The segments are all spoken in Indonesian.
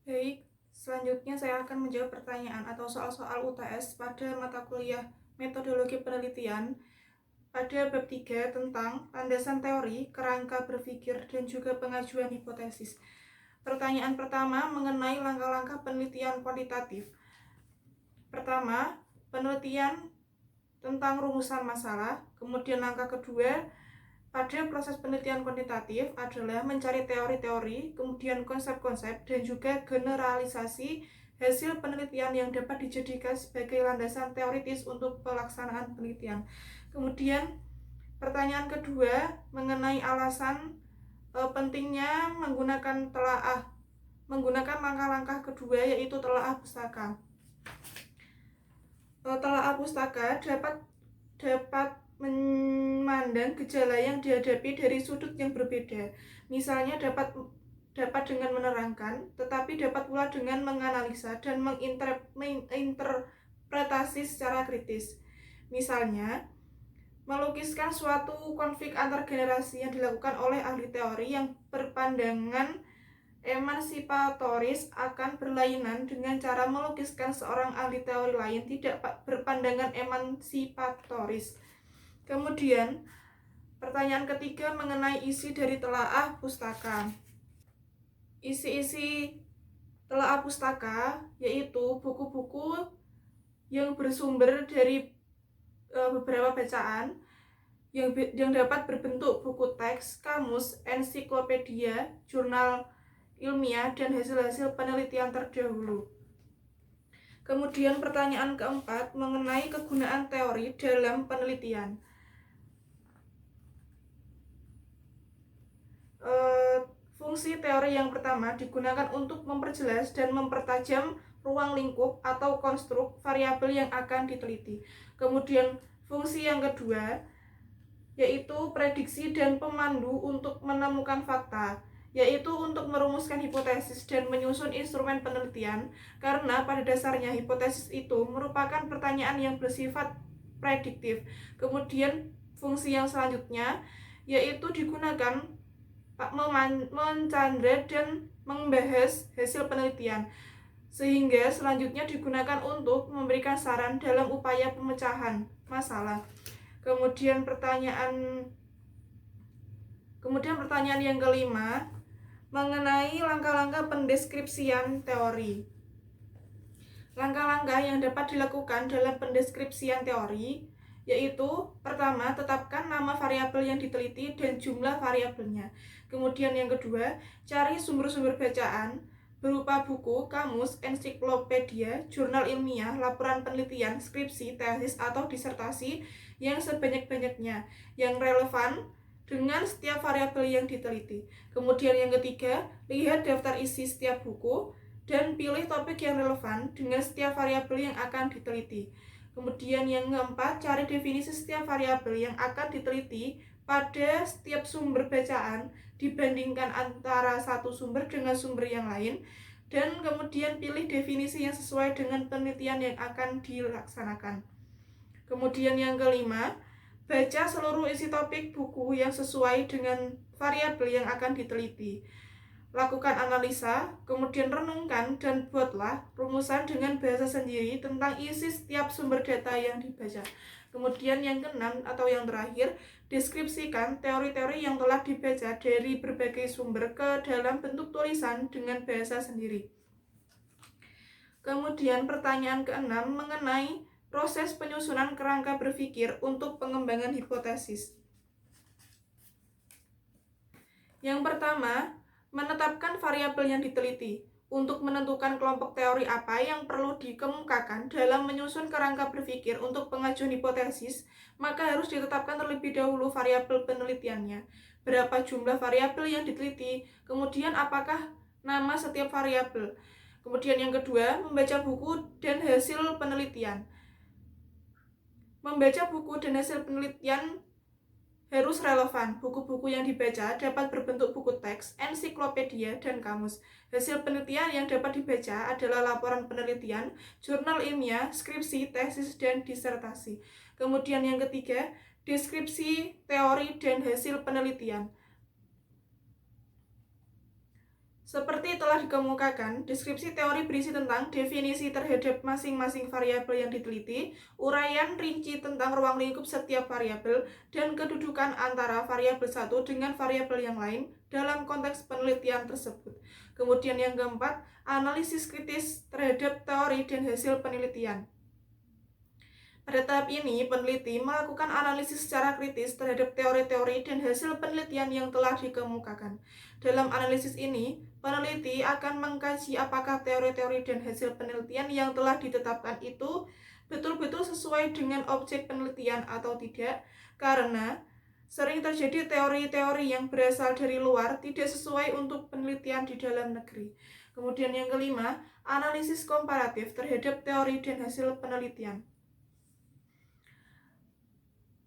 Baik, selanjutnya saya akan menjawab pertanyaan atau soal-soal UTS pada mata kuliah Metodologi Penelitian pada bab 3 tentang landasan teori, kerangka berpikir, dan juga pengajuan hipotesis. Pertanyaan pertama mengenai langkah-langkah penelitian kuantitatif. Pertama, penelitian tentang rumusan masalah. Kemudian langkah kedua, pada proses penelitian kuantitatif adalah mencari teori-teori, kemudian konsep-konsep, dan juga generalisasi hasil penelitian yang dapat dijadikan sebagai landasan teoritis untuk pelaksanaan penelitian. Kemudian pertanyaan kedua mengenai alasan pentingnya menggunakan langkah-langkah kedua, yaitu telaah pustaka. Telaah pustaka dapat memandang gejala yang dihadapi dari sudut yang berbeda. Misalnya dapat dengan menerangkan, tetapi dapat pula dengan menganalisa dan menginterpretasi secara kritis. Misalnya, melukiskan suatu konflik antar generasi yang dilakukan oleh ahli teori yang berpandangan emansipatoris akan berlainan dengan cara melukiskan seorang ahli teori lain tidak berpandangan emansipatoris. Kemudian, pertanyaan ketiga mengenai isi dari telaah pustaka. Isi-isi telaah pustaka yaitu buku-buku yang bersumber dari beberapa bacaan yang dapat berbentuk buku teks, kamus, ensiklopedia, jurnal ilmiah, dan hasil-hasil penelitian terdahulu. Kemudian pertanyaan keempat mengenai kegunaan teori dalam penelitian. Fungsi teori yang pertama digunakan untuk memperjelas dan mempertajam ruang lingkup atau konstruk variabel yang akan diteliti. Kemudian fungsi yang kedua yaitu prediksi dan pemandu untuk menemukan fakta, yaitu untuk merumuskan hipotesis dan menyusun instrumen penelitian, karena pada dasarnya hipotesis itu merupakan pertanyaan yang bersifat prediktif. Kemudian fungsi yang selanjutnya yaitu digunakan mencandra dan membahas hasil penelitian, sehingga selanjutnya digunakan untuk memberikan saran dalam upaya pemecahan masalah. Kemudian pertanyaan yang kelima mengenai langkah-langkah pendeskripsian teori. Langkah-langkah yang dapat dilakukan dalam pendeskripsian teori yaitu pertama, tetapkan nama variabel yang diteliti dan jumlah variabelnya. Kemudian yang kedua, cari sumber-sumber bacaan berupa buku, kamus, ensiklopedia, jurnal ilmiah, laporan penelitian, skripsi, tesis, atau disertasi yang sebanyak-banyaknya yang relevan dengan setiap variabel yang diteliti. Kemudian yang ketiga, lihat daftar isi setiap buku dan pilih topik yang relevan dengan setiap variabel yang akan diteliti. Kemudian yang keempat, cari definisi setiap variabel yang akan diteliti pada setiap sumber bacaan dibandingkan antara satu sumber dengan sumber yang lain, dan kemudian pilih definisi yang sesuai dengan penelitian yang akan dilaksanakan. Kemudian yang kelima, baca seluruh isi topik buku yang sesuai dengan variabel yang akan diteliti. Lakukan analisa, kemudian renungkan dan buatlah rumusan dengan bahasa sendiri tentang isi setiap sumber data yang dibaca. Kemudian yang keenam atau yang terakhir, deskripsikan teori-teori yang telah dibaca dari berbagai sumber ke dalam bentuk tulisan dengan bahasa sendiri. Kemudian pertanyaan keenam mengenai proses penyusunan kerangka berpikir untuk pengembangan hipotesis. Yang pertama, menetapkan variabel yang diteliti. Untuk menentukan kelompok teori apa yang perlu dikemukakan dalam menyusun kerangka berpikir untuk pengajuan hipotesis, maka harus ditetapkan terlebih dahulu variabel penelitiannya. Berapa jumlah variabel yang diteliti, kemudian apakah nama setiap variabel. Kemudian yang kedua, membaca buku dan hasil penelitian. Membaca buku dan hasil penelitian harus relevan. Buku-buku yang dibaca dapat berbentuk buku teks, ensiklopedia, dan kamus. Hasil penelitian yang dapat dibaca adalah laporan penelitian, jurnal ilmiah, skripsi, tesis, dan disertasi. Kemudian yang ketiga, deskripsi teori dan hasil penelitian. Seperti telah dikemukakan, deskripsi teori berisi tentang definisi terhadap masing-masing variabel yang diteliti, uraian rinci tentang ruang lingkup setiap variabel, dan kedudukan antara variabel satu dengan variabel yang lain dalam konteks penelitian tersebut. Kemudian yang keempat, analisis kritis terhadap teori dan hasil penelitian. Pada tahap ini, peneliti melakukan analisis secara kritis terhadap teori-teori dan hasil penelitian yang telah dikemukakan. Dalam analisis ini, peneliti akan mengkaji apakah teori-teori dan hasil penelitian yang telah ditetapkan itu betul-betul sesuai dengan objek penelitian atau tidak, karena sering terjadi teori-teori yang berasal dari luar tidak sesuai untuk penelitian di dalam negeri. Kemudian yang kelima, analisis komparatif terhadap teori dan hasil penelitian.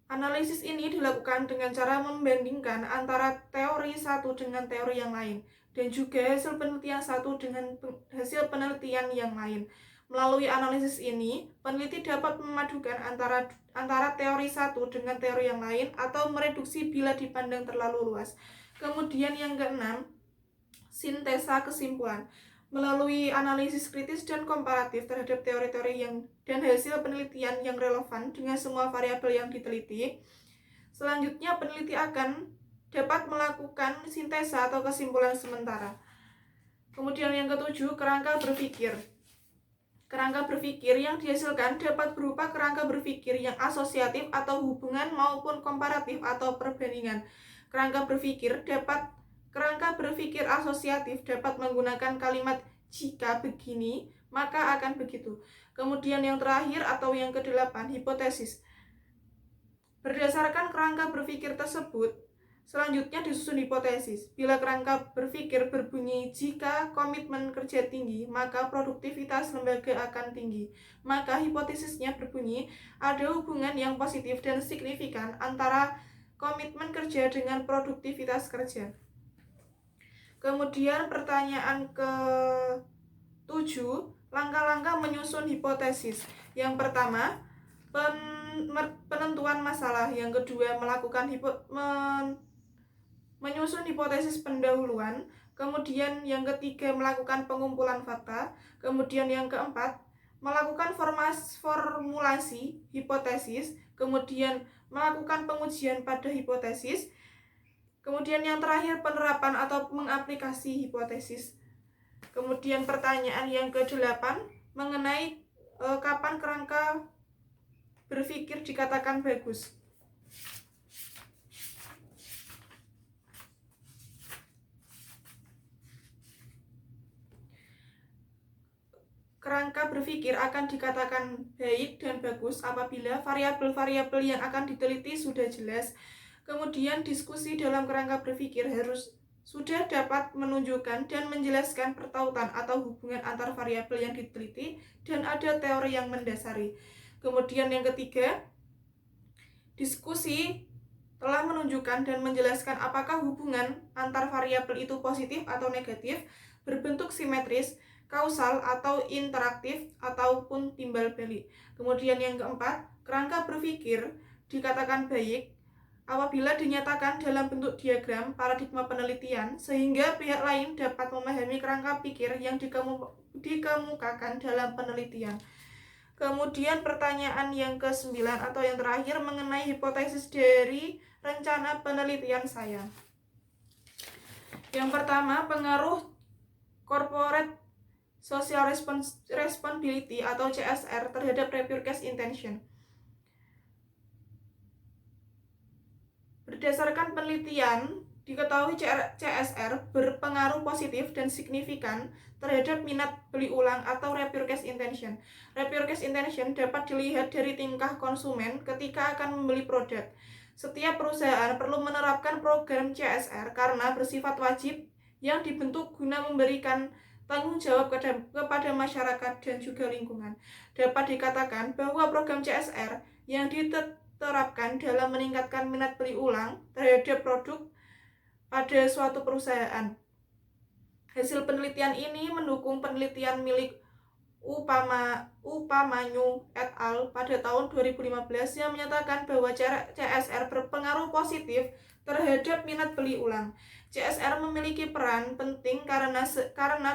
Analisis ini dilakukan dengan cara membandingkan antara teori satu dengan teori yang lain, dan juga hasil penelitian satu dengan hasil penelitian yang lain. Melalui analisis ini, peneliti dapat memadukan antara teori satu dengan teori yang lain atau mereduksi bila dipandang terlalu luas. Kemudian yang keenam, sintesa kesimpulan. Melalui analisis kritis dan komparatif terhadap teori-teori dan hasil penelitian yang relevan dengan semua variabel yang diteliti, selanjutnya peneliti akan dapat melakukan sintesa atau kesimpulan sementara. Kemudian yang ketujuh, kerangka berpikir. Kerangka berpikir yang dihasilkan dapat berupa kerangka berpikir yang asosiatif atau hubungan maupun komparatif atau perbandingan. Kerangka berpikir asosiatif dapat menggunakan kalimat jika begini, maka akan begitu. Kemudian yang terakhir atau yang kedelapan, hipotesis. Berdasarkan kerangka berpikir tersebut, selanjutnya disusun hipotesis. Bila kerangka berpikir berbunyi jika komitmen kerja tinggi, maka produktivitas lembaga akan tinggi. Maka hipotesisnya berbunyi ada hubungan yang positif dan signifikan antara komitmen kerja dengan produktivitas kerja. Kemudian pertanyaan ke-7, langkah-langkah menyusun hipotesis. Yang pertama, penentuan masalah. Yang kedua, melakukan menyusun hipotesis pendahuluan. Kemudian yang ketiga, melakukan pengumpulan fakta. Kemudian yang keempat, melakukan formulasi hipotesis. Kemudian melakukan pengujian pada hipotesis. Kemudian yang terakhir, penerapan atau mengaplikasi hipotesis. Kemudian pertanyaan yang ke-8 mengenai kapan kerangka berpikir dikatakan bagus. Kerangka berpikir akan dikatakan baik dan bagus apabila variabel-variabel yang akan diteliti sudah jelas. Kemudian diskusi dalam kerangka berpikir sudah dapat menunjukkan dan menjelaskan pertautan atau hubungan antar variabel yang diteliti dan ada teori yang mendasari. Kemudian yang ketiga, diskusi telah menunjukkan dan menjelaskan apakah hubungan antar variabel itu positif atau negatif, berbentuk simetris, kausal atau interaktif, ataupun timbal balik. Kemudian yang keempat, kerangka berpikir dikatakan baik apabila dinyatakan dalam bentuk diagram paradigma penelitian, sehingga pihak lain dapat memahami kerangka pikir yang dikemukakan dalam penelitian. Kemudian pertanyaan yang ke-9 atau yang terakhir mengenai hipotesis dari rencana penelitian saya. Yang pertama, pengaruh corporate social responsibility atau CSR terhadap repurchase intention. Berdasarkan penelitian, diketahui CSR berpengaruh positif dan signifikan terhadap minat beli ulang atau repurchase intention. Repurchase intention dapat dilihat dari tingkah konsumen ketika akan membeli produk. Setiap perusahaan perlu menerapkan program CSR karena bersifat wajib yang dibentuk guna memberikan tanggung jawab kepada masyarakat dan juga lingkungan. Dapat dikatakan bahwa program CSR yang diterapkan dalam meningkatkan minat beli ulang terhadap produk pada suatu perusahaan. Hasil penelitian ini mendukung penelitian milik Upamanyu et al. Pada tahun 2015 yang menyatakan bahwa CSR berpengaruh positif terhadap minat beli ulang. CSR memiliki peran penting karena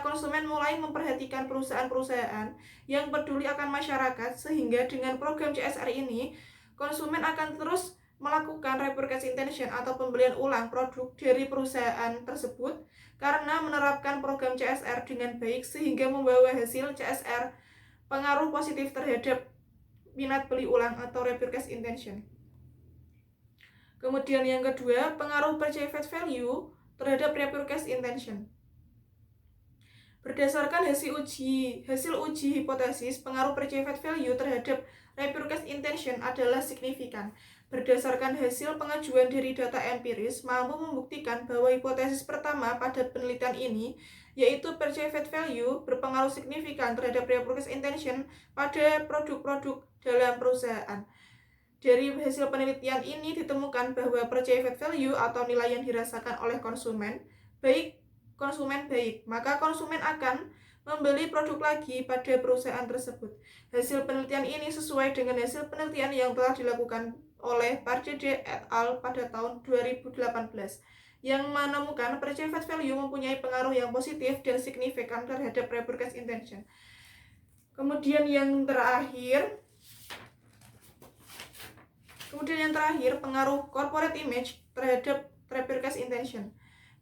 konsumen mulai memperhatikan perusahaan-perusahaan yang peduli akan masyarakat, sehingga dengan program CSR ini konsumen akan terus melakukan repurchase intention atau pembelian ulang produk dari perusahaan tersebut karena menerapkan program CSR dengan baik, sehingga membawa hasil CSR pengaruh positif terhadap minat beli ulang atau repurchase intention. Kemudian yang kedua, pengaruh perceived value terhadap repurchase intention. Berdasarkan hasil uji hipotesis, pengaruh perceived value terhadap repurchase intention adalah signifikan. Berdasarkan hasil pengajuan dari data empiris, mampu membuktikan bahwa hipotesis pertama pada penelitian ini, yaitu perceived value berpengaruh signifikan terhadap repurchase intention pada produk-produk dalam perusahaan. Dari hasil penelitian ini ditemukan bahwa perceived value atau nilai yang dirasakan oleh konsumen baik, maka konsumen akan membeli produk lagi pada perusahaan tersebut. Hasil penelitian ini sesuai dengan hasil penelitian yang telah dilakukan oleh Parjede et al. Pada tahun 2018 yang menemukan perceived value mempunyai pengaruh yang positif dan signifikan terhadap repurchase intention. Kemudian yang terakhir, pengaruh corporate image terhadap repurchase intention.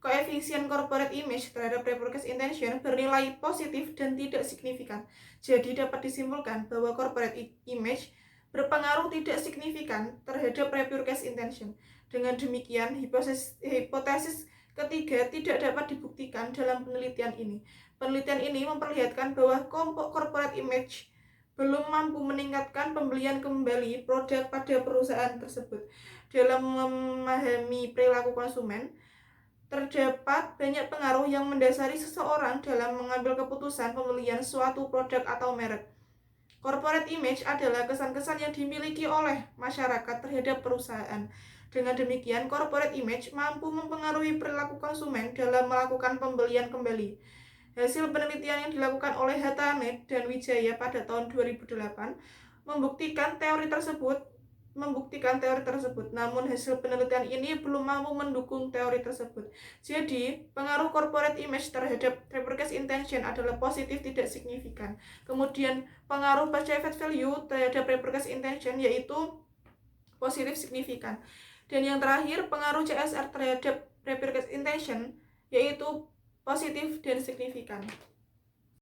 Koefisien corporate image terhadap repurchase intention bernilai positif dan tidak signifikan. Jadi dapat disimpulkan bahwa corporate image berpengaruh tidak signifikan terhadap repurchase intention. Dengan demikian, hipotesis ketiga tidak dapat dibuktikan dalam penelitian ini. Penelitian ini memperlihatkan bahwa kelompok corporate image belum mampu meningkatkan pembelian kembali produk pada perusahaan tersebut. Dalam memahami perilaku konsumen, terdapat banyak pengaruh yang mendasari seseorang dalam mengambil keputusan pembelian suatu produk atau merek. Corporate image adalah kesan-kesan yang dimiliki oleh masyarakat terhadap perusahaan. Dengan demikian, corporate image mampu mempengaruhi perilaku konsumen dalam melakukan pembelian kembali. Hasil penelitian yang dilakukan oleh Hatanet dan Wijaya pada tahun 2008 membuktikan teori tersebut. Namun hasil penelitian ini belum mampu mendukung teori tersebut. Jadi, pengaruh corporate image terhadap repurchase intention adalah positif tidak signifikan. Kemudian, pengaruh perceived value terhadap repurchase intention yaitu positif signifikan. Dan yang terakhir, pengaruh CSR terhadap repurchase intention yaitu positif dan signifikan.